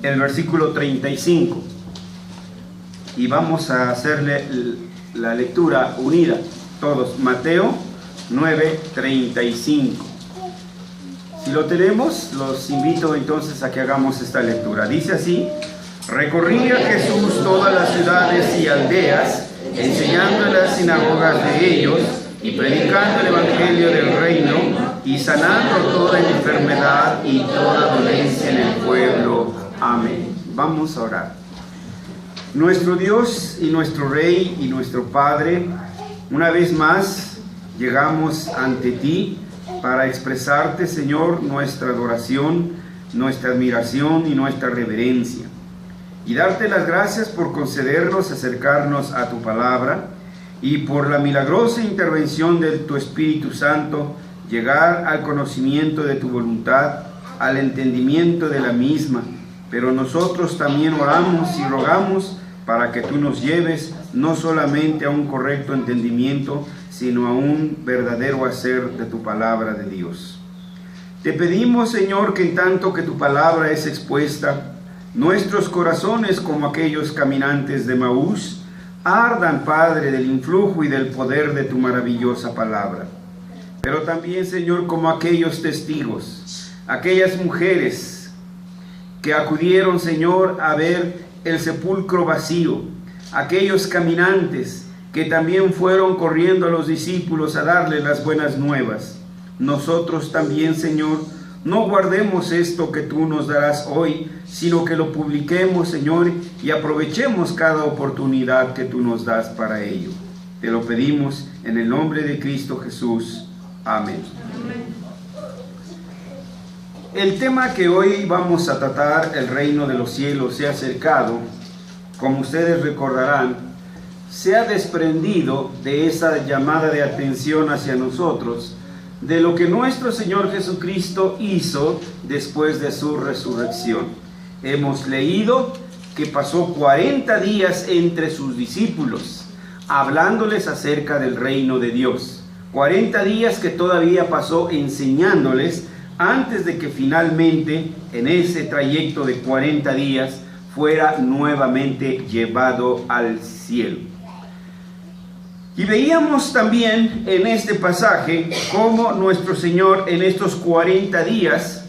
el versículo 35. Y vamos a hacerle la lectura unida, todos. Mateo 9:35. Si lo tenemos, los invito entonces a que hagamos esta lectura. Dice así: recorría Jesús todas las ciudades y aldeas, enseñando en las sinagogas de ellos y predicando el evangelio del reino y sanando toda enfermedad y toda dolencia en el pueblo. Amén. Vamos a orar. Nuestro Dios y nuestro Rey y nuestro Padre, una vez más llegamos ante ti para expresarte, Señor, nuestra adoración, nuestra admiración y nuestra reverencia. Y darte las gracias por concedernos acercarnos a tu palabra y por la milagrosa intervención de tu Espíritu Santo, llegar al conocimiento de tu voluntad, al entendimiento de la misma. Pero nosotros también oramos y rogamos para que tú nos lleves no solamente a un correcto entendimiento, sino a un verdadero hacer de tu palabra de Dios. Te pedimos, Señor, que en tanto que tu palabra es expuesta, nuestros corazones, como aquellos caminantes de Maús, ardan, Padre, del influjo y del poder de tu maravillosa palabra. Pero también, Señor, como aquellos testigos, aquellas mujeres que acudieron, Señor, a ver el sepulcro vacío, aquellos caminantes que también fueron corriendo a los discípulos a darles las buenas nuevas. Nosotros también, Señor, no guardemos esto que tú nos darás hoy, sino que lo publiquemos, Señor, y aprovechemos cada oportunidad que tú nos das para ello. Te lo pedimos en el nombre de Cristo Jesús. Amén. El tema que hoy vamos a tratar, el reino de los cielos se ha acercado, como ustedes recordarán, se ha desprendido de esa llamada de atención hacia nosotros, de lo que nuestro Señor Jesucristo hizo después de su resurrección. Hemos leído que pasó 40 días entre sus discípulos, hablándoles acerca del reino de Dios. 40 días que todavía pasó enseñándoles antes de que finalmente en ese trayecto de 40 días fuera nuevamente llevado al cielo. Y veíamos también en este pasaje cómo nuestro Señor en estos 40 días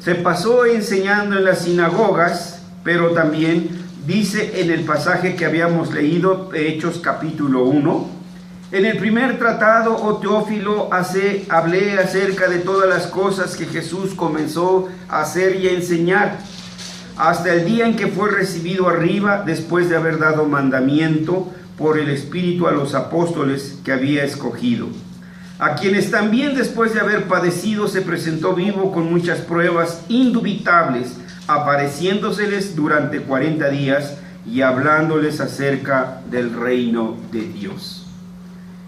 se pasó enseñando en las sinagogas, pero también dice en el pasaje que habíamos leído, Hechos capítulo 1, en el primer tratado, oh Teófilo, hablé acerca de todas las cosas que Jesús comenzó a hacer y a enseñar, hasta el día en que fue recibido arriba, después de haber dado mandamiento por el Espíritu a los apóstoles que había escogido, a quienes también después de haber padecido se presentó vivo con muchas pruebas indubitables, apareciéndoseles durante 40 días y hablándoles acerca del reino de Dios.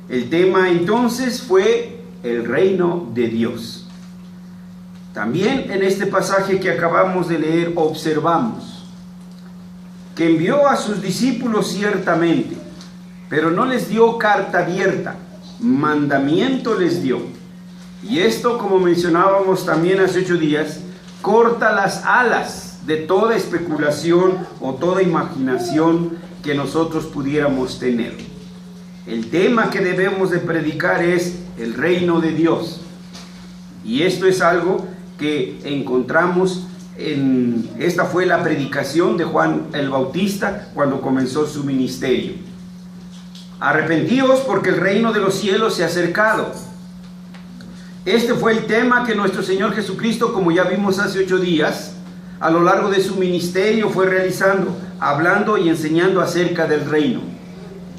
El tema entonces fue el reino de Dios. También en este pasaje que acabamos de leer observamos que envió a sus discípulos ciertamente, pero no les dio carta abierta, mandamiento les dio. Y esto, como mencionábamos también hace 8 días, corta las alas de toda especulación o toda imaginación que nosotros pudiéramos tener. El tema que debemos de predicar es el reino de Dios. Y esto es algo que encontramos esta fue la predicación de Juan el Bautista cuando comenzó su ministerio. Arrepentíos porque el reino de los cielos se ha acercado. Este fue el tema que nuestro Señor Jesucristo, como ya vimos hace 8 días, a lo largo de su ministerio fue realizando, hablando y enseñando acerca del reino.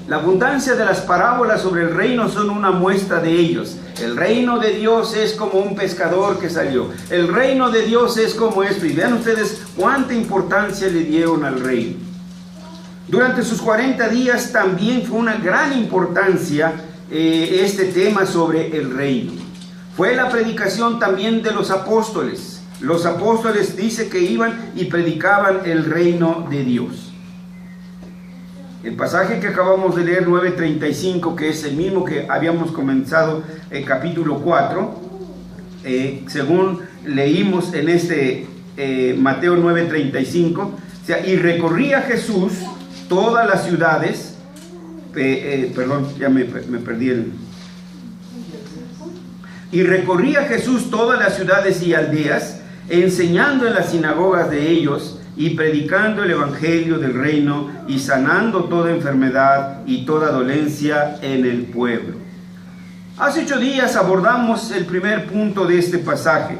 La abundancia de las parábolas sobre el reino son una muestra de ellos. El reino de Dios es como un pescador que salió. El reino de Dios es como esto. Y vean ustedes cuánta importancia le dieron al reino. Durante sus 40 días también fue una gran importancia este tema sobre el reino. Fue la predicación también de los apóstoles. Los apóstoles dice que iban y predicaban el reino de Dios. El pasaje que acabamos de leer, 9:35, que es el mismo que habíamos comenzado en capítulo 4, según leímos en este Mateo 9:35, o sea, y recorría Jesús todas las ciudades, perdón, ya me perdí y recorría Jesús todas las ciudades y aldeas, enseñando en las sinagogas de ellos y predicando el evangelio del reino y sanando toda enfermedad y toda dolencia en el pueblo. Hace 8 días abordamos el primer punto de este pasaje,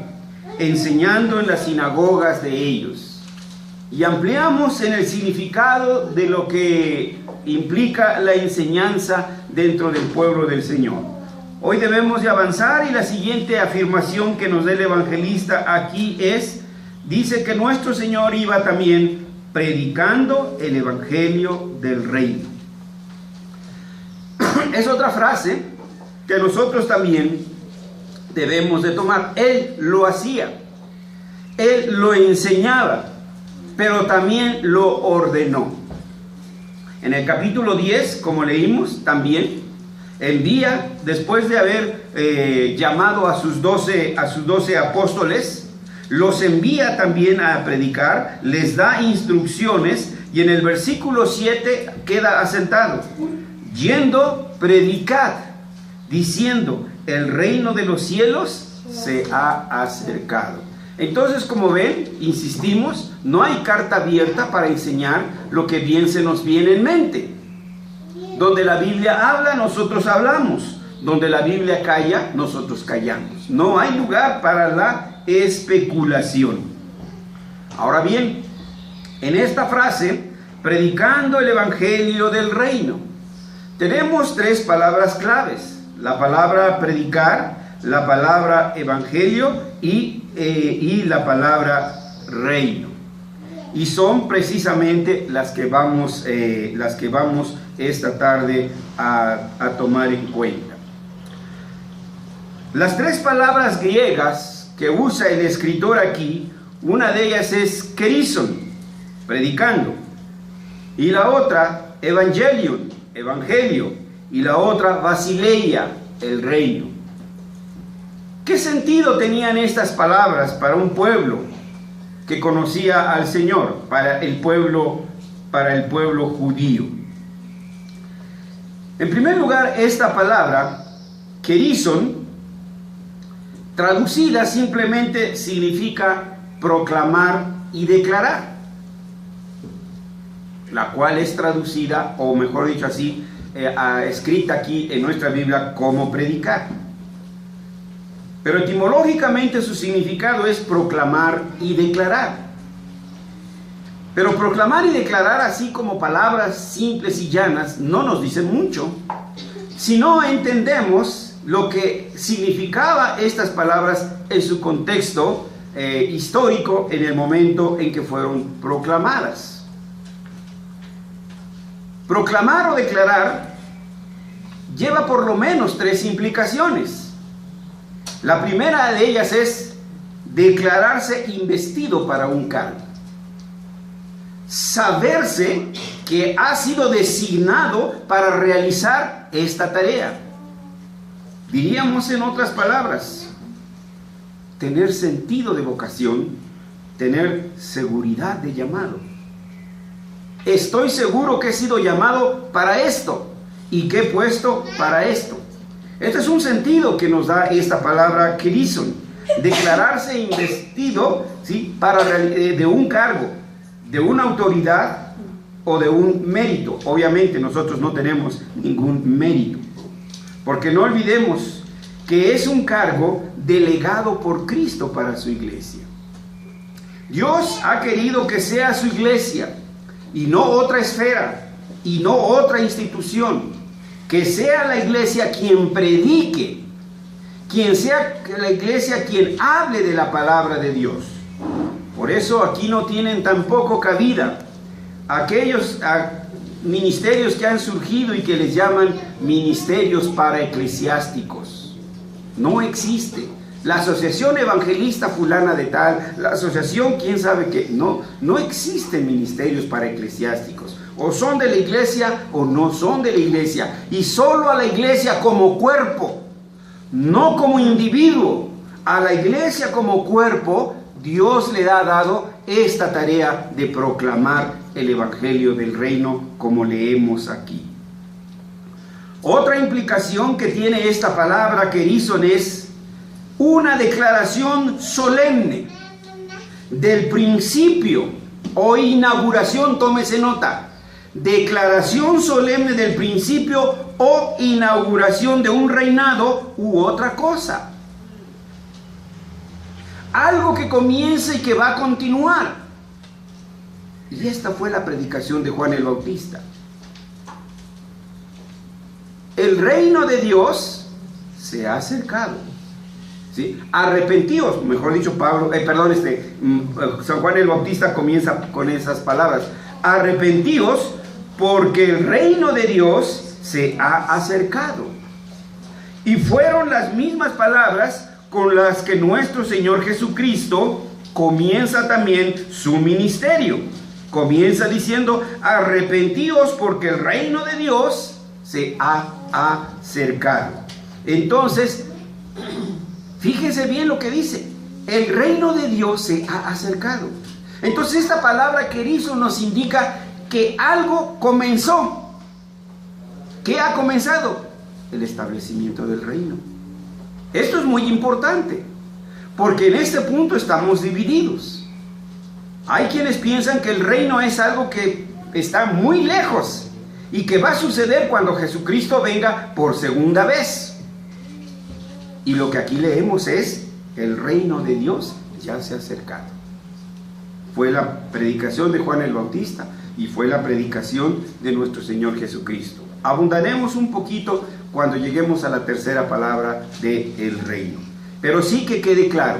enseñando en las sinagogas de ellos, y ampliamos en el significado de lo que implica la enseñanza dentro del pueblo del Señor. Hoy debemos de avanzar y la siguiente afirmación que nos da el evangelista aquí dice que nuestro Señor iba también predicando el evangelio del reino. Es otra frase que nosotros también debemos de tomar. Él lo hacía, Él lo enseñaba, pero también lo ordenó. En el capítulo 10, como leímos, también envía, después de haber llamado a sus 12 apóstoles, los envía también a predicar, les da instrucciones, y en el versículo 7 queda asentado: yendo, predicad, diciendo, el reino de los cielos se ha acercado. Entonces, como ven, insistimos, no hay carta abierta para enseñar lo que bien se nos viene en mente. Donde la Biblia habla, nosotros hablamos. Donde la Biblia calla, nosotros callamos. No hay lugar para la especulación. Ahora bien, en esta frase, predicando el evangelio del reino, tenemos 3 palabras claves: la palabra predicar, la palabra evangelio y la palabra reino. Y son precisamente las que vamos esta tarde a tomar en cuenta. Las 3 palabras griegas que usa el escritor aquí, una de ellas es kerison, predicando, y la otra evangelion, evangelio, y la otra basileia, el reino. ¿Qué sentido tenían estas palabras para un pueblo que conocía al Señor, para el pueblo judío? En primer lugar, esta palabra, kerison, traducida simplemente significa proclamar y declarar, la cual es traducida, o mejor dicho así, escrita aquí en nuestra Biblia como predicar. Pero etimológicamente su significado es proclamar y declarar. Pero proclamar y declarar, así como palabras simples y llanas, no nos dicen mucho, si no entendemos lo que significaba estas palabras en su contexto histórico en el momento en que fueron proclamadas. Proclamar o declarar lleva por lo menos 3 implicaciones. La primera de ellas es declararse investido para un cargo. Saberse que ha sido designado para realizar esta tarea. Diríamos en otras palabras, tener sentido de vocación, tener seguridad de llamado. Estoy seguro que he sido llamado para esto y que he puesto para esto. Este es un sentido que nos da esta palabra kerison, declararse investido, ¿sí?, de un cargo, de una autoridad o de un mérito. Obviamente nosotros no tenemos ningún mérito, porque no olvidemos que es un cargo delegado por Cristo para su iglesia. Dios ha querido que sea su iglesia y no otra esfera y no otra institución. Que sea la iglesia quien predique, quien sea la iglesia quien hable de la palabra de Dios. Por eso aquí no tienen tampoco cabida aquellos ministerios que han surgido y que les llaman ministerios paraeclesiásticos. No existe. La asociación evangelista fulana de tal, la asociación quién sabe qué, no existen ministerios paraeclesiásticos. O son de la iglesia o no son de la iglesia. Y solo a la iglesia como cuerpo, no como individuo. A la iglesia como cuerpo, Dios le ha dado esta tarea de proclamar el evangelio del reino, como leemos aquí. Otra implicación que tiene esta palabra kerison es una declaración solemne del principio o inauguración. Tómese nota: declaración solemne del principio o inauguración de un reinado u otra cosa. Algo que comienza y que va a continuar. Y esta fue la predicación de Juan el Bautista. El reino de Dios se ha acercado. ¿Sí? Arrepentíos, mejor dicho, San Juan el Bautista comienza con esas palabras. Arrepentíos, porque el reino de Dios se ha acercado. Y fueron las mismas palabras con las que nuestro Señor Jesucristo comienza también su ministerio. Comienza diciendo: arrepentíos, porque el reino de Dios se ha acercado. Entonces, fíjense bien lo que dice: el reino de Dios se ha acercado. Entonces, esta palabra kerison nos indica que algo comenzó. ¿Qué ha comenzado? El establecimiento del reino. Esto es muy importante, porque en este punto estamos divididos. Hay quienes piensan que el reino es algo que está muy lejos y que va a suceder cuando Jesucristo venga por segunda vez. Y lo que aquí leemos es: el reino de Dios ya se ha acercado. Fue la predicación de Juan el Bautista y fue la predicación de nuestro Señor Jesucristo. Abundaremos un poquito cuando lleguemos a la tercera palabra de el reino. Pero sí que quede claro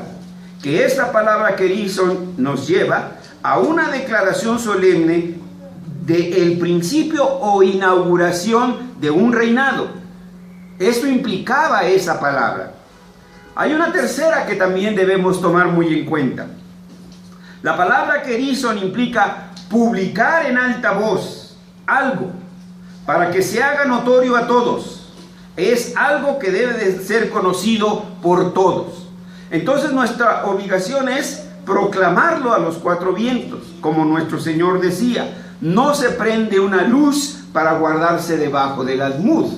que esta palabra kerison nos lleva a una declaración solemne del principio o inauguración de un reinado. Esto implicaba esa palabra. Hay una tercera que también debemos tomar muy en cuenta. La palabra kerison implica publicar en alta voz algo para que se haga notorio a todos. Es algo que debe de ser conocido por todos. Entonces nuestra obligación es proclamarlo a los cuatro vientos, como nuestro Señor decía: no se prende una luz para guardarse debajo del almud.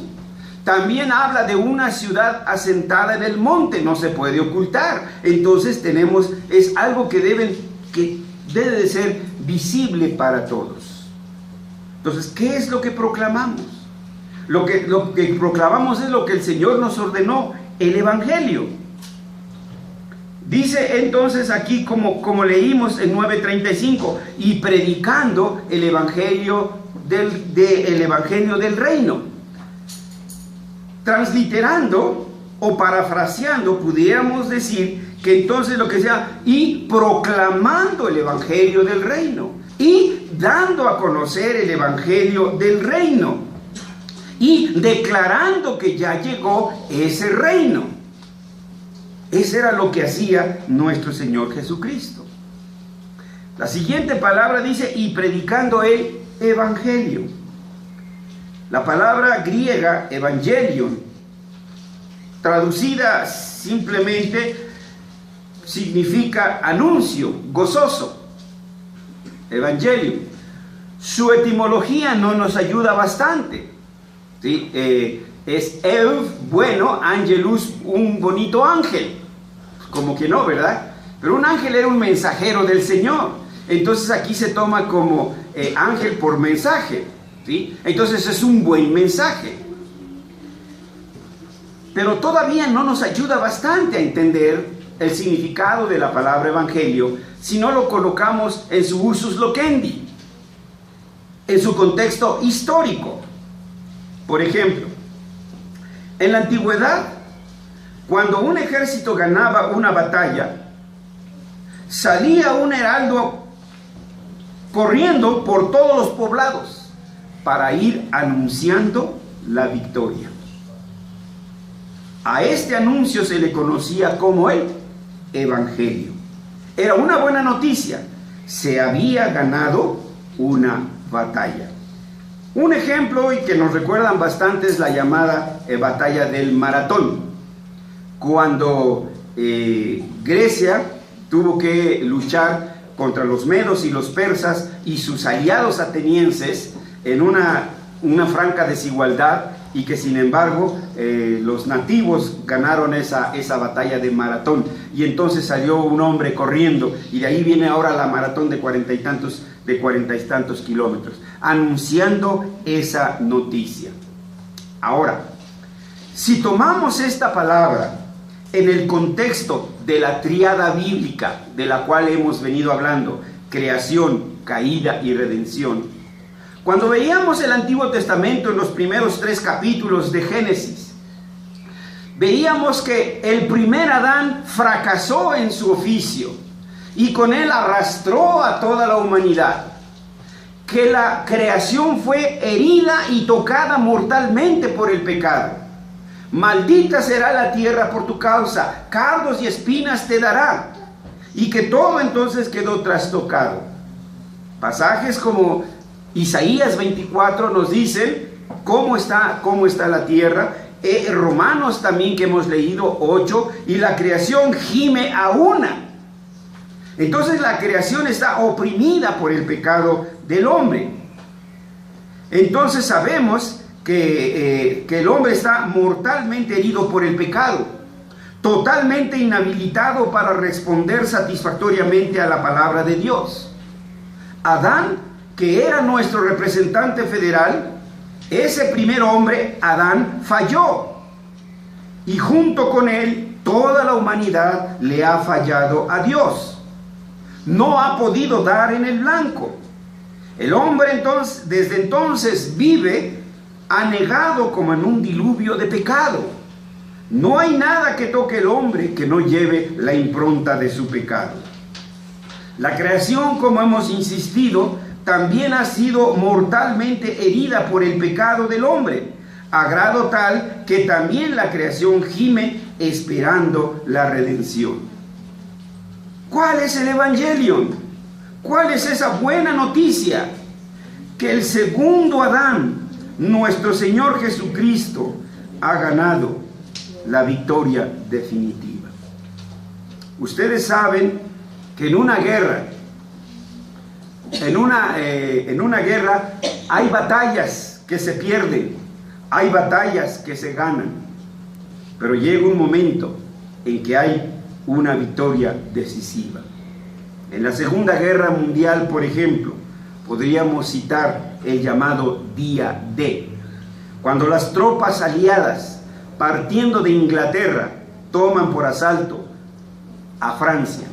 También habla de una ciudad asentada en el monte, no se puede ocultar. Entonces es algo que debe de ser visible para todos. Entonces, ¿qué es lo que proclamamos? Lo que proclamamos es lo que el Señor nos ordenó: el evangelio. Dice entonces aquí, como leímos en 9:35, y predicando el evangelio del reino. Transliterando o parafraseando, pudiéramos decir que entonces lo que sea: y proclamando el evangelio del reino, y dando a conocer el evangelio del reino, y declarando que ya llegó ese reino. Ese era lo que hacía nuestro Señor Jesucristo. La siguiente palabra dice: y predicando el evangelio. La palabra griega evangelion, traducida simplemente, significa anuncio, gozoso. Evangelium. Su etimología no nos ayuda bastante. ¿Sí? Es ev, bueno, angelus, un bonito ángel. Como que no, ¿verdad? Pero un ángel era un mensajero del Señor. Entonces aquí se toma como ángel por mensaje. ¿Sí? Entonces es un buen mensaje. Pero todavía no nos ayuda bastante a entender el significado de la palabra evangelio si no lo colocamos en su usus loquendi, en su contexto histórico. Por ejemplo, en la antigüedad, cuando un ejército ganaba una batalla, salía un heraldo corriendo por todos los poblados para ir anunciando la victoria. A este anuncio se le conocía como el evangelio. Era una buena noticia: se había ganado una batalla. Un ejemplo y que nos recuerdan bastante es la llamada batalla del Maratón, cuando Grecia tuvo que luchar contra los medos y los persas y sus aliados atenienses en una franca desigualdad, y que sin embargo los nativos ganaron esa batalla de maratón, y entonces salió un hombre corriendo, y de ahí viene ahora la maratón de 40 y tantos kilómetros, anunciando esa noticia. Ahora, si tomamos esta palabra en el contexto de la tríada bíblica de la cual hemos venido hablando, creación, caída y redención, cuando veíamos el Antiguo Testamento en los primeros 3 capítulos de Génesis, veíamos que el primer Adán fracasó en su oficio y con él arrastró a toda la humanidad, que la creación fue herida y tocada mortalmente por el pecado. Maldita será la tierra por tu causa, cardos y espinas te dará, y que todo entonces quedó trastocado. Pasajes como Isaías 24 nos dicen cómo está la tierra. Romanos también, que hemos leído, 8, y la creación gime a una. Entonces la creación está oprimida por el pecado del hombre. Entonces sabemos que el hombre está mortalmente herido por el pecado, totalmente inhabilitado para responder satisfactoriamente a la palabra de Dios. Adán, que era nuestro representante federal, ese primer hombre, Adán, falló, y junto con él toda la humanidad le ha fallado a Dios. No ha podido dar en el blanco. El hombre entonces, desde entonces, vive anegado como en un diluvio de pecado. No hay nada que toque el hombre que no lleve la impronta de su pecado. La creación, como hemos insistido, también ha sido mortalmente herida por el pecado del hombre, a grado tal que también la creación gime esperando la redención. ¿Cuál es el Evangelio? ¿Cuál es esa buena noticia? Que el segundo Adán, nuestro Señor Jesucristo, ha ganado la victoria definitiva. Ustedes saben que en una guerra hay batallas que se pierden, hay batallas que se ganan, pero llega un momento en que hay una victoria decisiva. En la Segunda Guerra Mundial, por ejemplo, podríamos citar el llamado Día D, cuando las tropas aliadas, partiendo de Inglaterra, toman por asalto a Francia,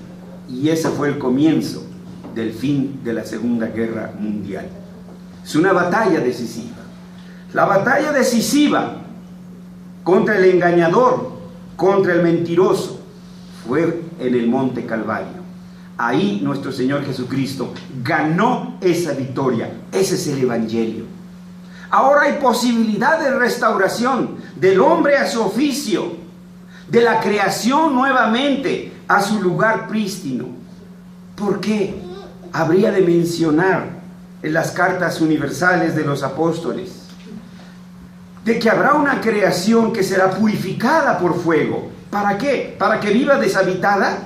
y ese fue el comienzo del fin de la Segunda Guerra Mundial. Es una batalla decisiva. La batalla decisiva contra el engañador, contra el mentiroso, fue en el Monte Calvario. Ahí nuestro Señor Jesucristo ganó esa victoria. Ese es el Evangelio. Ahora hay posibilidad de restauración del hombre a su oficio, de la creación nuevamente a su lugar prístino. ¿Por qué habría de mencionar en las cartas universales de los apóstoles de que habrá una creación que será purificada por fuego? ¿Para qué? ¿Para que viva deshabitada?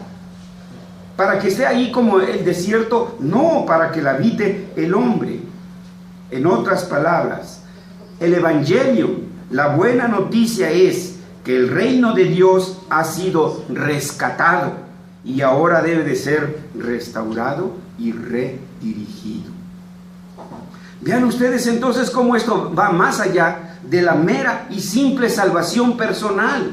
¿Para que esté ahí como el desierto? No, para que la habite el hombre. En otras palabras, el Evangelio, la buena noticia es que el reino de Dios ha sido rescatado y ahora debe de ser restaurado y redirigido. Vean ustedes entonces cómo esto va más allá de la mera y simple salvación personal,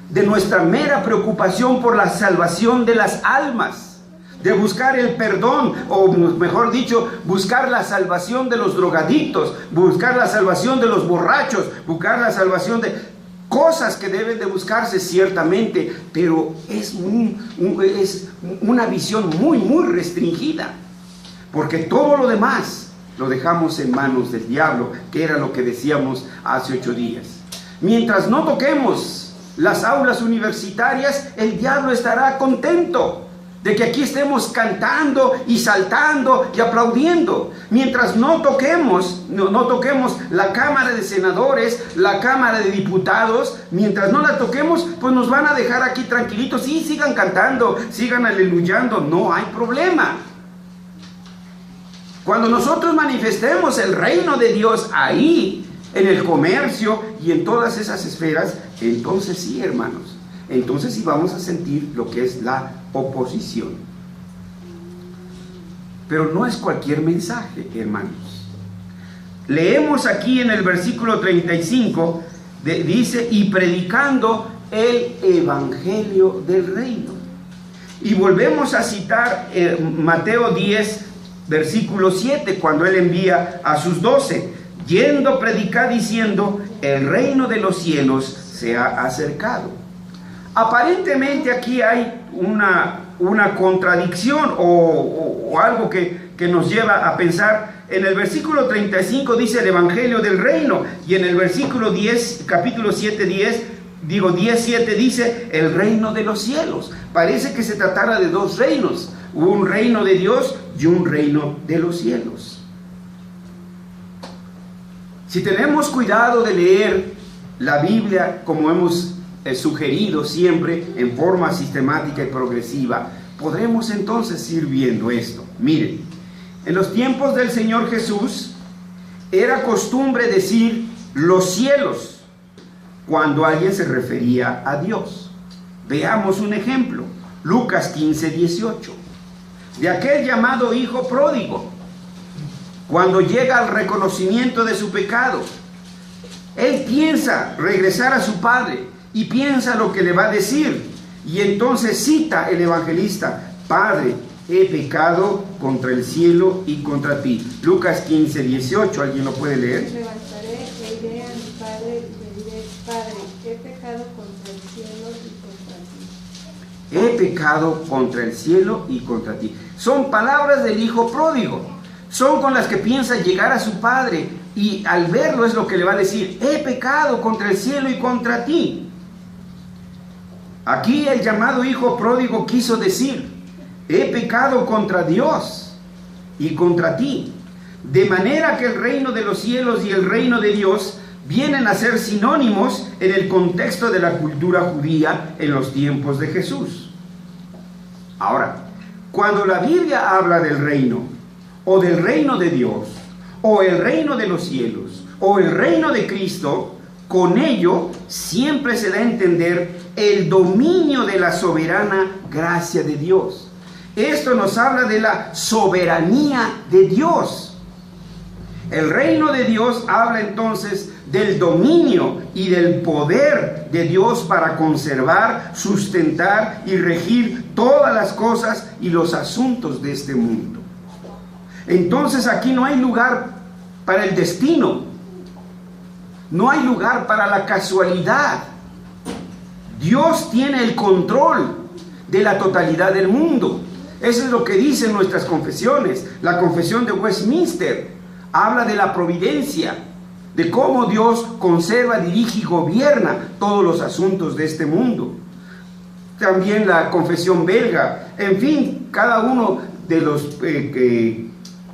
de nuestra mera preocupación por la salvación de las almas, de buscar el perdón, o mejor dicho, buscar la salvación de los drogadictos, buscar la salvación de los borrachos, buscar la salvación de cosas que deben de buscarse ciertamente, pero es una visión muy restringida, porque todo lo demás lo dejamos en manos del diablo, que era lo que decíamos hace 8 días. Mientras no toquemos las aulas universitarias, el diablo estará contento. de que aquí estemos cantando y saltando y aplaudiendo. Mientras no toquemos la Cámara de Senadores, la Cámara de Diputados, mientras no la toquemos, pues nos van a dejar aquí tranquilitos. Sí, sigan cantando, sigan aleluyando, no hay problema. Cuando nosotros manifestemos el reino de Dios ahí, en el comercio y en todas esas esferas, entonces sí, hermanos, entonces sí vamos a sentir lo que es la oposición. Pero no es cualquier mensaje, hermanos. Leemos aquí en el versículo 35, dice, y predicando el evangelio del reino. Y volvemos a citar Mateo 10, versículo 7, cuando él envía a sus 12, yendo predicar diciendo, el reino de los cielos se ha acercado. Aparentemente aquí hay una contradicción o algo que nos lleva a pensar. En el versículo 35 dice el evangelio del reino, y en el versículo 10, capítulo 7, 10:7 dice el reino de los cielos. Parece que se tratara de dos reinos, un reino de Dios y un reino de los cielos. Si tenemos cuidado de leer la Biblia como hemos sugerido siempre en forma sistemática y progresiva, podremos entonces ir viendo esto. Miren, en los tiempos del Señor Jesús era costumbre decir los cielos cuando alguien se refería a Dios. Veamos un ejemplo, Lucas 15:18, de aquel llamado hijo pródigo, cuando llega al reconocimiento de su pecado. Él piensa regresar a su padre y piensa lo que le va a decir, y entonces cita el evangelista: Padre, he pecado contra el cielo y contra ti. Lucas 15:18, ¿alguien lo puede leer? Levantaré e iré a mi padre y le diré: Padre, he pecado contra el cielo y contra ti. He pecado contra el cielo y contra ti. Son palabras del hijo pródigo. Son con las que piensa llegar a su padre, y al verlo es lo que le va a decir: he pecado contra el cielo y contra ti. Aquí el llamado hijo pródigo quiso decir: he pecado contra Dios y contra ti. De manera que el reino de los cielos y el reino de Dios vienen a ser sinónimos en el contexto de la cultura judía en los tiempos de Jesús. Ahora, cuando la Biblia habla del reino, o del reino de Dios, o el reino de los cielos, o el reino de Cristo, con ello siempre se da a entender el dominio de la soberana gracia de Dios. Esto nos habla de la soberanía de Dios. El reino de Dios habla entonces del dominio y del poder de Dios para conservar, sustentar y regir todas las cosas y los asuntos de este mundo. Entonces aquí no hay lugar para el destino, no hay lugar para la casualidad. Dios tiene el control de la totalidad del mundo. Eso es lo que dicen nuestras confesiones. La confesión de Westminster habla de la providencia, de cómo Dios conserva, dirige y gobierna todos los asuntos de este mundo. También la confesión belga. En fin, cada uno de los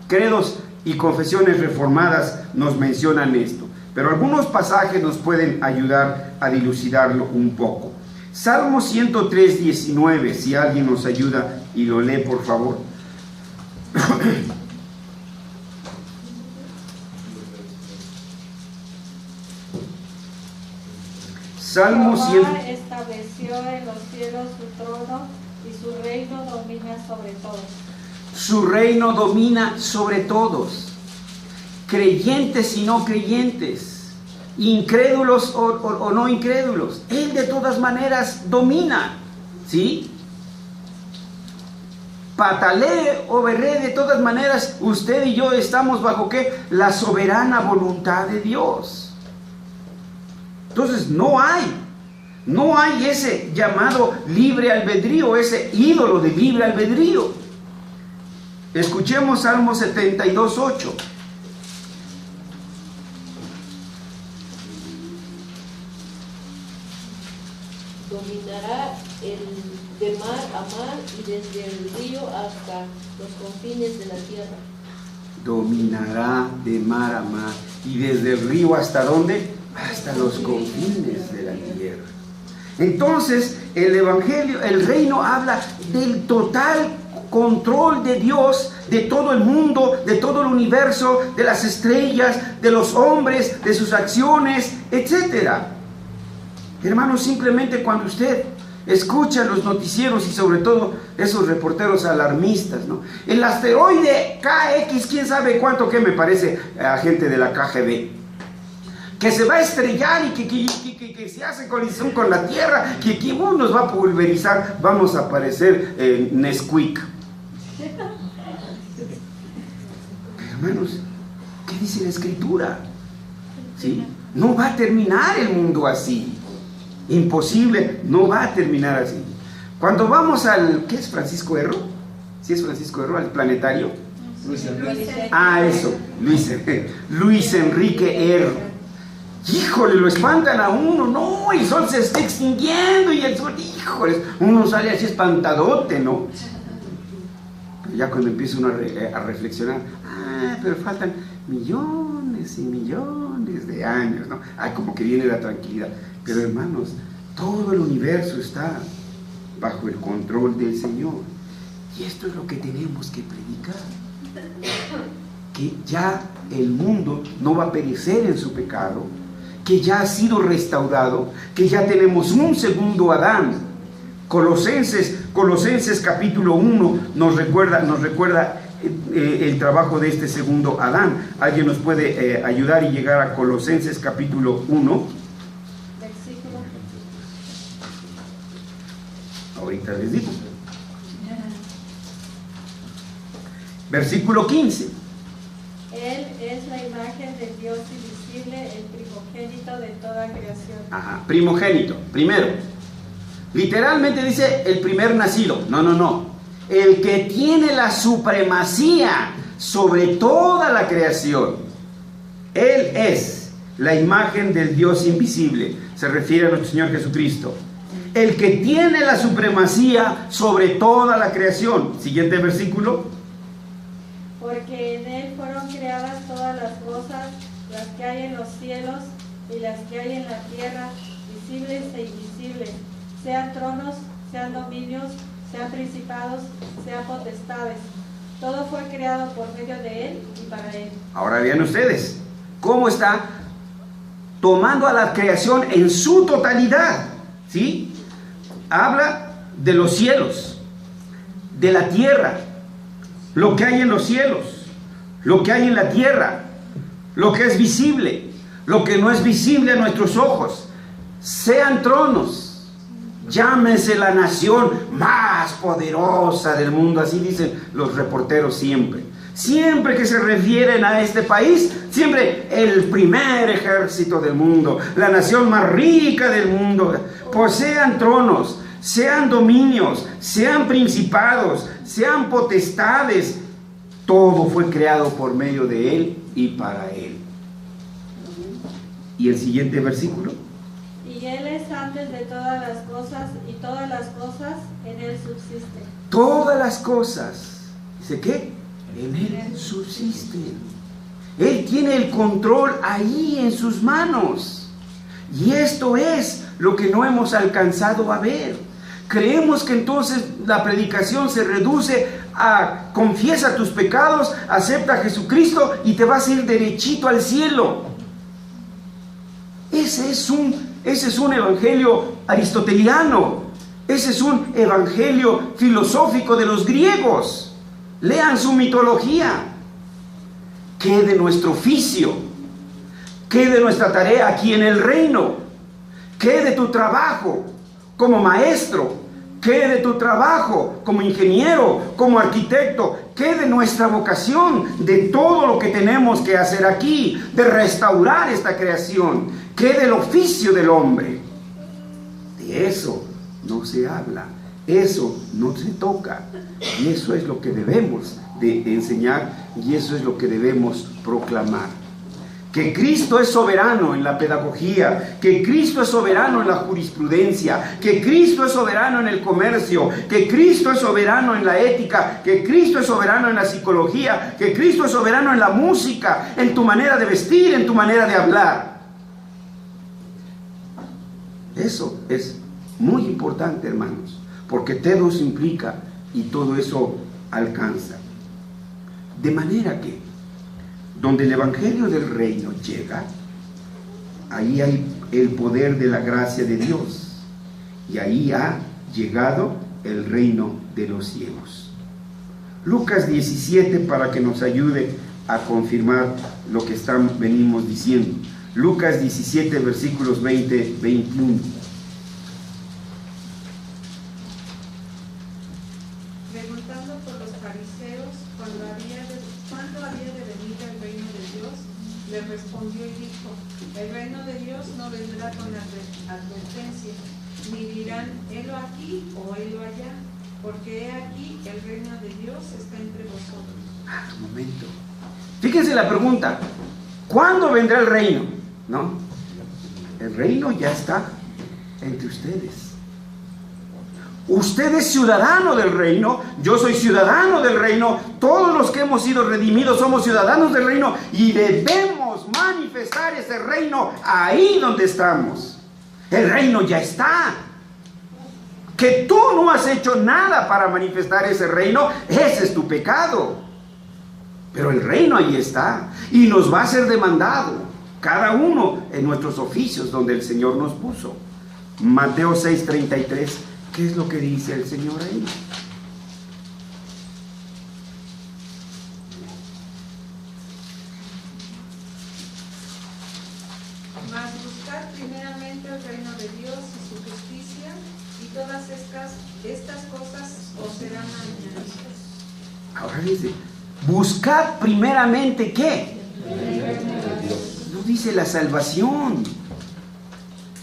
credos y confesiones reformadas nos mencionan esto. Pero algunos pasajes nos pueden ayudar a dilucidarlo un poco. Salmo 103:19, si alguien nos ayuda y lo lee, por favor. Salmo 100. Jehová estableció en los cielos su trono y su reino domina sobre todos. Su reino domina sobre todos, creyentes y no creyentes, incrédulos o no incrédulos. Él de todas maneras domina, ¿sí? Patalee o berré, de todas maneras usted y yo estamos bajo ¿qué? La soberana voluntad de Dios. Entonces no hay ese llamado libre albedrío, ese ídolo de libre albedrío. Escuchemos Salmo 72:8. dominará de mar a mar y desde el río hasta los confines de la tierra. Dominará de mar a mar. ¿Y desde el río hasta dónde? Hasta los confines de la tierra. Entonces, el Evangelio, el reino habla del total control de Dios, de todo el mundo, de todo el universo, de las estrellas, de los hombres, de sus acciones, etc. Hermanos, simplemente cuando usted escucha los noticieros y sobre todo esos reporteros alarmistas, ¿no? El asteroide KX, quién sabe cuánto, que me parece a gente de la KGB, que se va a estrellar y que se hace colisión con la Tierra, que nos va a pulverizar, vamos a aparecer en Nesquik. Hermanos, ¿qué dice la Escritura? ¿Sí? No va a terminar el mundo así. Imposible, no va a terminar así. Cuando vamos al, ¿qué es Francisco Erro? ¿Sí es Francisco Erro? Al planetario. Eso, Luis Enrique Erro. Híjole, lo espantan a uno, no, el sol se está extinguiendo y el sol, híjole, uno sale así espantadote, ¿no? Pero ya cuando empieza uno a reflexionar, pero faltan millones y millones de años, ¿no? Como que viene la tranquilidad. Pero hermanos, todo el universo está bajo el control del Señor. Y esto es lo que tenemos que predicar. Que ya el mundo no va a perecer en su pecado, que ya ha sido restaurado, que ya tenemos un segundo Adán. Colosenses capítulo 1 nos recuerda el trabajo de este segundo Adán. ¿Alguien nos puede ayudar y llegar a Colosenses capítulo 1? Ahorita les digo. Versículo 15. Él es la imagen de Dios invisible, el primogénito de toda creación. Primogénito, primero. Literalmente dice el primer nacido. No. El que tiene la supremacía sobre toda la creación. Él es la imagen del Dios invisible. Se refiere a nuestro Señor Jesucristo. El que tiene la supremacía sobre toda la creación. Siguiente versículo. Porque en él fueron creadas todas las cosas, las que hay en los cielos y las que hay en la tierra, visibles e invisibles, sean tronos, sean dominios, sean principados, sean potestades. Todo fue creado por medio de él y para él. Ahora vean ustedes cómo está tomando a la creación en su totalidad, ¿sí? Habla de los cielos, de la tierra, lo que hay en los cielos, lo que hay en la tierra, lo que es visible, lo que no es visible a nuestros ojos, sean tronos, llámese la nación más poderosa del mundo, así dicen los reporteros siempre. Siempre que se refieren a este país, siempre el primer ejército del mundo, la nación más rica del mundo, posean tronos, sean dominios, sean principados, sean potestades, todo fue creado por medio de él y para él. ¿Y el siguiente versículo? Y él es antes de todas las cosas, y todas las cosas en él subsisten. Todas las cosas, ¿dice qué? En él subsisten. Él tiene el control ahí en sus manos. Y esto es lo que no hemos alcanzado a ver. Creemos que entonces la predicación se reduce a confiesa tus pecados, acepta a Jesucristo y te vas a ir derechito al cielo. Ese es un evangelio aristoteliano. Ese es un evangelio filosófico de los griegos. Lean su mitología. ¿Qué de nuestro oficio? ¿Qué de nuestra tarea aquí en el reino? ¿Qué de tu trabajo como maestro? ¿Qué de tu trabajo como ingeniero, como arquitecto? ¿Qué de nuestra vocación? De todo lo que tenemos que hacer aquí, de restaurar esta creación. ¿Qué del oficio del hombre? De eso no se habla, eso no se toca. Y eso es lo que debemos de enseñar y eso es lo que debemos proclamar. que Cristo es soberano en la pedagogía, que Cristo es soberano en la jurisprudencia, que Cristo es soberano en el comercio, que Cristo es soberano en la ética, que Cristo es soberano en la psicología, que Cristo es soberano en la música, en tu manera de vestir, en tu manera de hablar. Eso es muy importante, hermanos, porque todo eso implica y todo eso alcanza. De manera que donde el evangelio del reino llega, ahí hay el poder de la gracia de Dios, y ahí ha llegado el reino de los cielos. Lucas 17, para que nos ayude a confirmar lo que venimos diciendo. Lucas 17, versículos 20-21. Preguntando por los fariseos cuándo había de venir el reino de Dios, le respondió y dijo: el reino de Dios no vendrá con advertencia, ni dirán helo aquí o helo allá, porque he aquí el reino de Dios está entre vosotros. Un momento. Fíjense la pregunta: ¿cuándo vendrá el reino? ¿No? El reino ya está entre ustedes. Usted es ciudadano del reino, yo soy ciudadano del reino, todos los que hemos sido redimidos somos ciudadanos del reino y debemos manifestar ese reino ahí donde estamos. El reino ya está. Que tú no has hecho nada para manifestar ese reino, ese es tu pecado. Pero el reino ahí está y nos va a ser demandado, cada uno en nuestros oficios donde el Señor nos puso. Mateo 6:33. ¿Qué es lo que dice el Señor ahí? Mas buscad primeramente el reino de Dios y su justicia, y todas estas cosas os serán añadidas. Ahora dice, buscad primeramente ¿qué? No dice la salvación.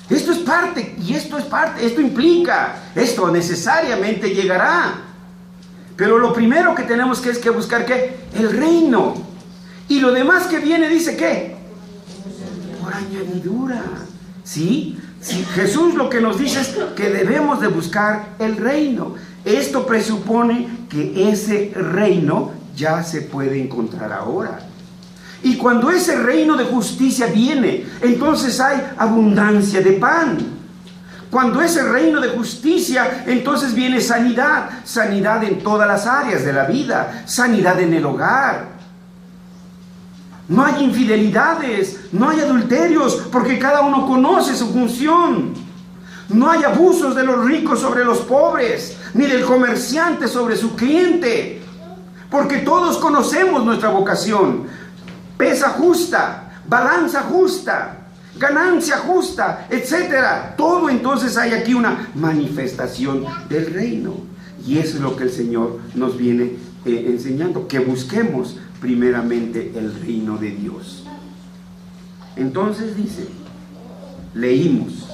Esto es parte, y esto es parte, esto implica, esto necesariamente llegará. Pero lo primero que tenemos que es que buscar ¿qué? El reino. Y lo demás que viene dice ¿qué? Por añadidura. ¿Sí? Sí, Jesús lo que nos dice es que debemos de buscar el reino. Esto presupone que ese reino ya se puede encontrar ahora. Y cuando ese reino de justicia viene, entonces hay abundancia de pan. Cuando ese reino de justicia, entonces viene sanidad. Sanidad en todas las áreas de la vida. Sanidad en el hogar. No hay infidelidades, no hay adulterios, porque cada uno conoce su función. No hay abusos de los ricos sobre los pobres, ni del comerciante sobre su cliente, porque todos conocemos nuestra vocación. Pesa justa, balanza justa, ganancia justa, etcétera. Todo entonces hay aquí una manifestación del reino. Y eso es lo que el Señor nos viene enseñando, que busquemos primeramente el reino de Dios. Entonces dice, leímos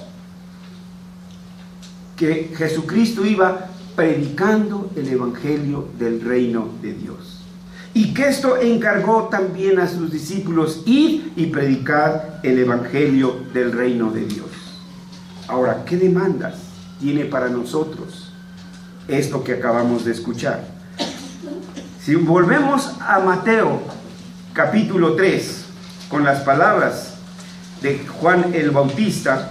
que Jesucristo iba predicando el evangelio del reino de Dios. Y que esto encargó también a sus discípulos ir y predicar el evangelio del reino de Dios. Ahora, ¿qué demandas tiene para nosotros esto que acabamos de escuchar? Si volvemos a Mateo capítulo 3 con las palabras de Juan el Bautista,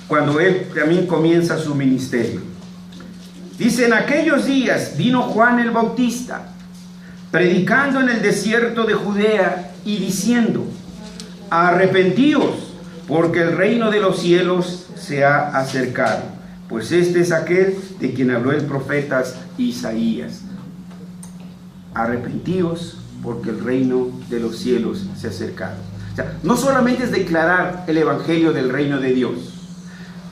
cuando él también comienza su ministerio. Dice, en aquellos días vino Juan el Bautista, predicando en el desierto de Judea y diciendo, arrepentíos, porque el reino de los cielos se ha acercado. Pues este es aquel de quien habló el profeta Isaías. Arrepentíos, porque el reino de los cielos se ha acercado. O sea, no solamente es declarar el evangelio del reino de Dios.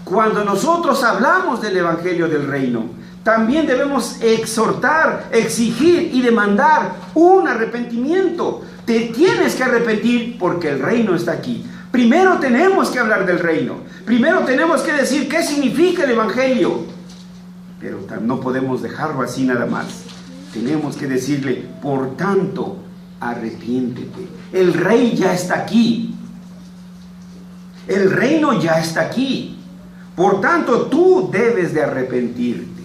Cuando nosotros hablamos del evangelio del reino, también debemos exhortar, exigir y demandar un arrepentimiento. Te tienes que arrepentir porque el reino está aquí. Primero tenemos que hablar del reino. Primero tenemos que decir qué significa el evangelio. Pero no podemos dejarlo así nada más. Tenemos que decirle, por tanto, arrepiéntete. El rey ya está aquí. El reino ya está aquí. Por tanto, tú debes de arrepentirte.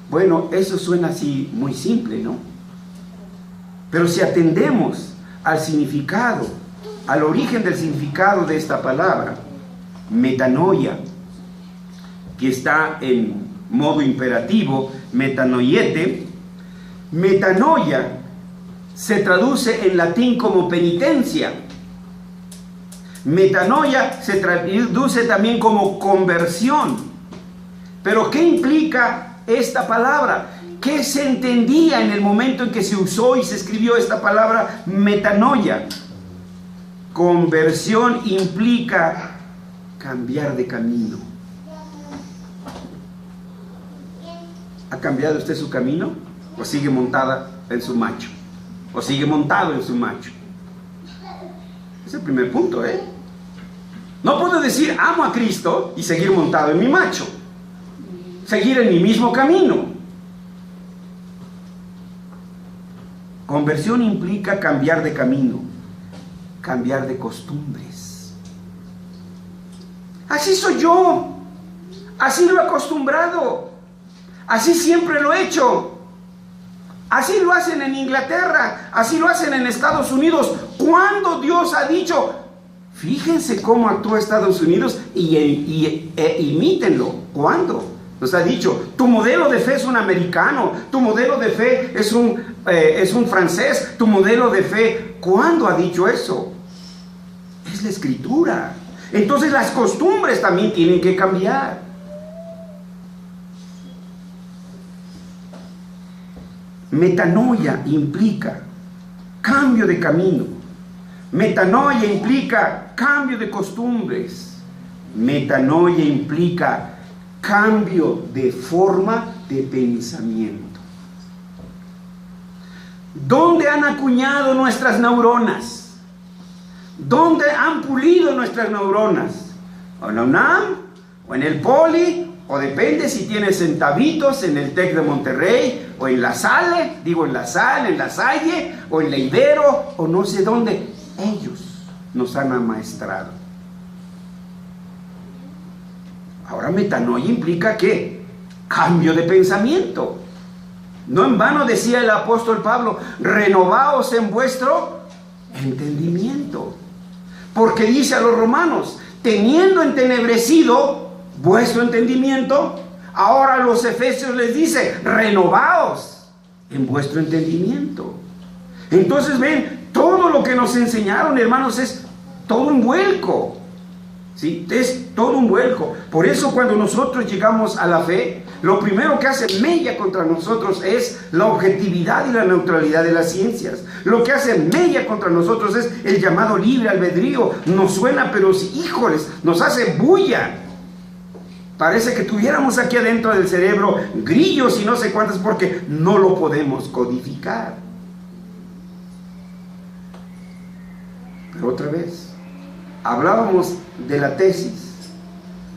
Bueno, eso suena así muy simple, ¿no? Pero si atendemos al significado, al origen del significado de esta palabra, metanoia, que está en modo imperativo, metanoiete, metanoia se traduce en latín como penitencia. Metanoia se traduce también como conversión. Pero ¿qué implica esta palabra? ¿Qué se entendía en el momento en que se usó y se escribió esta palabra metanoia? Conversión implica cambiar de camino. ¿Ha cambiado usted su camino? ¿O sigue montada en su macho? ¿O sigue montado en su macho? Es el primer punto, ¿eh? No puedo decir amo a Cristo y seguir montado en mi macho. Seguir en mi mismo camino. Conversión implica cambiar de camino, cambiar de costumbres. Así soy yo. Así lo he acostumbrado. Así siempre lo he hecho. Así lo hacen en Inglaterra, así lo hacen en Estados Unidos. ¿Cuándo Dios ha dicho? Fíjense cómo actúa Estados Unidos y imítenlo. ¿Cuándo? Nos ha dicho, tu modelo de fe es un americano, tu modelo de fe es un francés, tu modelo de fe. ¿Cuándo ha dicho eso? Es la Escritura. Entonces las costumbres también tienen que cambiar. Metanoia implica cambio de camino. Metanoia implica cambio de costumbres. Metanoia implica cambio de forma de pensamiento. ¿Dónde han acuñado nuestras neuronas? ¿Dónde han pulido nuestras neuronas? ¿O en la UNAM? ¿O en el Poli? O depende si tienes centavitos en el TEC de Monterrey, o en la Salle, en la Salle, o en la Ibero, o no sé dónde. Ellos nos han amaestrado. Ahora metanoia implica ¿qué? Cambio de pensamiento. No en vano decía el apóstol Pablo, renovaos en vuestro entendimiento. Porque dice a los romanos, teniendo entenebrecido vuestro entendimiento, ahora a los efesios les dice, renovaos en vuestro entendimiento. Entonces ven, todo lo que nos enseñaron, hermanos, es todo un vuelco. ¿Sí? Es todo un vuelco. Por eso cuando nosotros llegamos a la fe, lo primero que hace mella contra nosotros es la objetividad y la neutralidad de las ciencias. Lo que hace mella contra nosotros es el llamado libre albedrío. Nos suena, pero híjoles, nos hace bulla. Parece que tuviéramos aquí adentro del cerebro grillos y no sé cuántas, porque no lo podemos codificar. Pero otra vez, hablábamos de la tesis,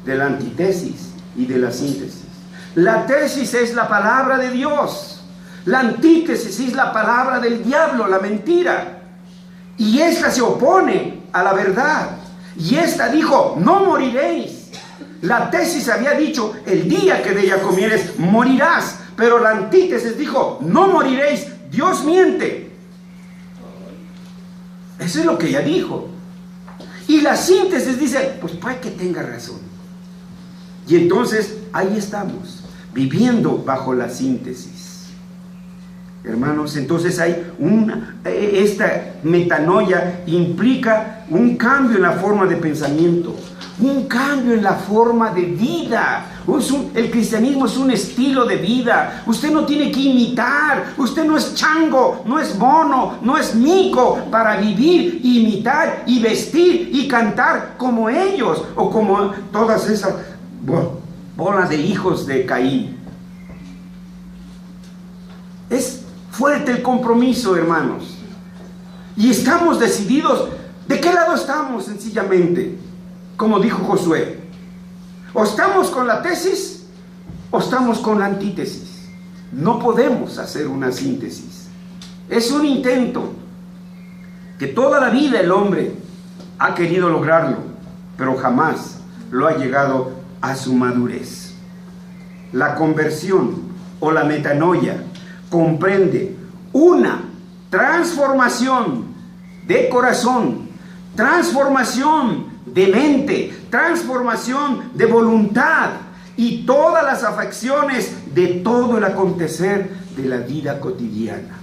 de la antitesis y de la síntesis. La tesis es la palabra de Dios. La antítesis es la palabra del diablo, la mentira. Y esta se opone a la verdad. Y esta dijo, no moriréis. La tesis había dicho, el día que de ella comieres, morirás. Pero la antítesis dijo, no moriréis. Dios miente. Eso es lo que ella dijo. Y la síntesis dice, pues puede que tenga razón. Y entonces ahí estamos, viviendo bajo la síntesis. Hermanos, entonces hay esta metanoia implica un cambio en la forma de pensamiento, un cambio en la forma de vida. El cristianismo es un estilo de vida. Usted no tiene que imitar. Usted no es chango, no es mono, no es mico para vivir, imitar y vestir y cantar como ellos o como todas esas bolas de hijos de Caín. Es fuerte el compromiso, hermanos. Y estamos decididos. ¿De qué lado estamos, sencillamente? Como dijo Josué. O estamos con la tesis o estamos con la antítesis. No podemos hacer una síntesis. Es un intento que toda la vida el hombre ha querido lograrlo, pero jamás lo ha llegado a su madurez. La conversión o la metanoia comprende una transformación de corazón, transformación de mente, transformación de voluntad y todas las afecciones de todo el acontecer de la vida cotidiana.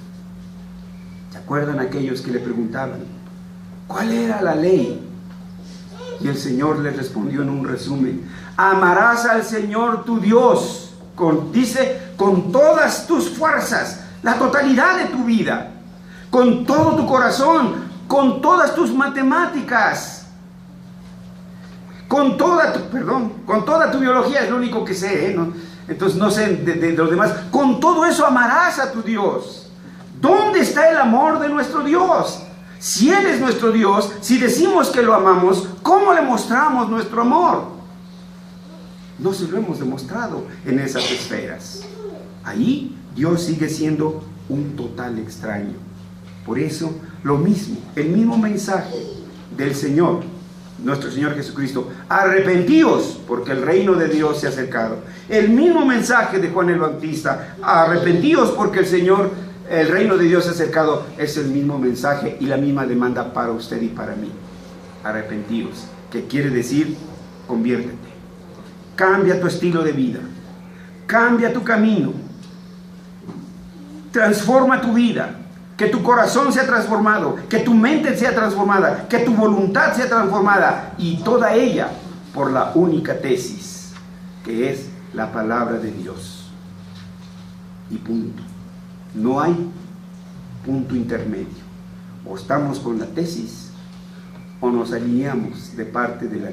¿Se acuerdan aquellos que le preguntaban cuál era la ley? Y el Señor les respondió en un resumen: amarás al Señor tu Dios con todas tus fuerzas, la totalidad de tu vida, con todo tu corazón, con todas tus matemáticas, con toda tu biología, es lo único que sé, ¿no? Entonces no sé de los demás. Con todo eso amarás a tu Dios. ¿Dónde está el amor de nuestro Dios? Si Él es nuestro Dios, si decimos que lo amamos, ¿cómo le mostramos nuestro amor? No se lo hemos demostrado en esas esferas. Ahí Dios sigue siendo un total extraño. Por eso, lo mismo, el mismo mensaje del Señor, nuestro Señor Jesucristo: arrepentíos porque el reino de Dios se ha acercado. El mismo mensaje de Juan el Bautista: arrepentíos porque el reino de Dios se ha acercado. Es el mismo mensaje y la misma demanda para usted y para mí. Arrepentíos, que quiere decir conviértete, cambia tu estilo de vida, cambia tu camino, transforma tu vida. Que tu corazón sea transformado, que tu mente sea transformada, que tu voluntad sea transformada, y toda ella por la única tesis, que es la palabra de Dios. Y punto. No hay punto intermedio. O estamos con la tesis o nos alineamos de parte de la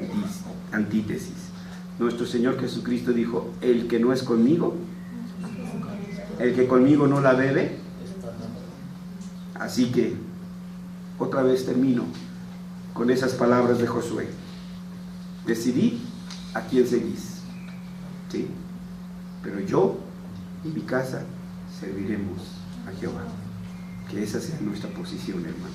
antítesis. Nuestro Señor Jesucristo dijo: el que no es conmigo, el que conmigo no la bebe. Así que otra vez termino con esas palabras de Josué: decidid a quién seguís, ¿sí? Pero yo y mi casa serviremos a Jehová. Que esa sea nuestra posición, hermanos,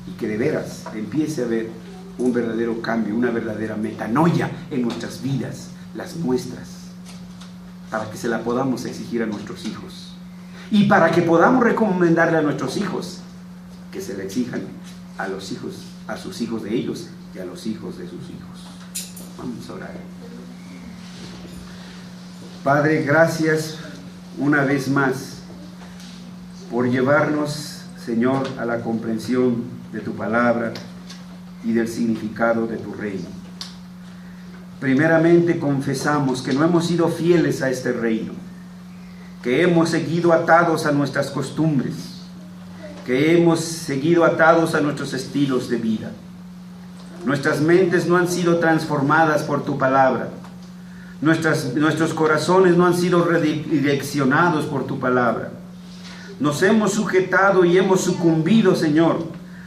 y que de veras empiece a haber un verdadero cambio, una verdadera metanoia en nuestras vidas, las nuestras, para que se la podamos exigir a nuestros hijos y para que podamos recomendarle a nuestros hijos que se le exijan a los hijos, a sus hijos de ellos y a los hijos de sus hijos. Vamos a orar. Padre, gracias una vez más por llevarnos, Señor, a la comprensión de tu palabra y del significado de tu reino. Primeramente confesamos que no hemos sido fieles a este reino, que hemos seguido atados a nuestras costumbres, que hemos seguido atados a nuestros estilos de vida. Nuestras mentes no han sido transformadas por tu palabra. Nuestros corazones no han sido redireccionados por tu palabra. Nos hemos sujetado y hemos sucumbido, Señor,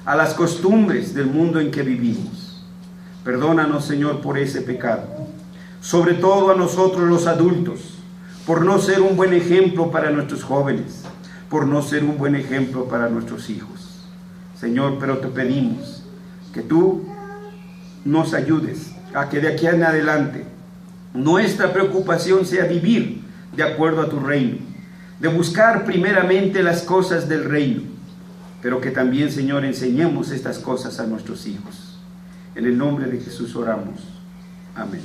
a las costumbres del mundo en que vivimos. Perdónanos, Señor, por ese pecado. Sobre todo a nosotros los adultos, por no ser un buen ejemplo para nuestros jóvenes, por no ser un buen ejemplo para nuestros hijos. Señor, pero te pedimos que tú nos ayudes a que de aquí en adelante nuestra preocupación sea vivir de acuerdo a tu reino, de buscar primeramente las cosas del reino, pero que también, Señor, enseñemos estas cosas a nuestros hijos. En el nombre de Jesús oramos. Amén.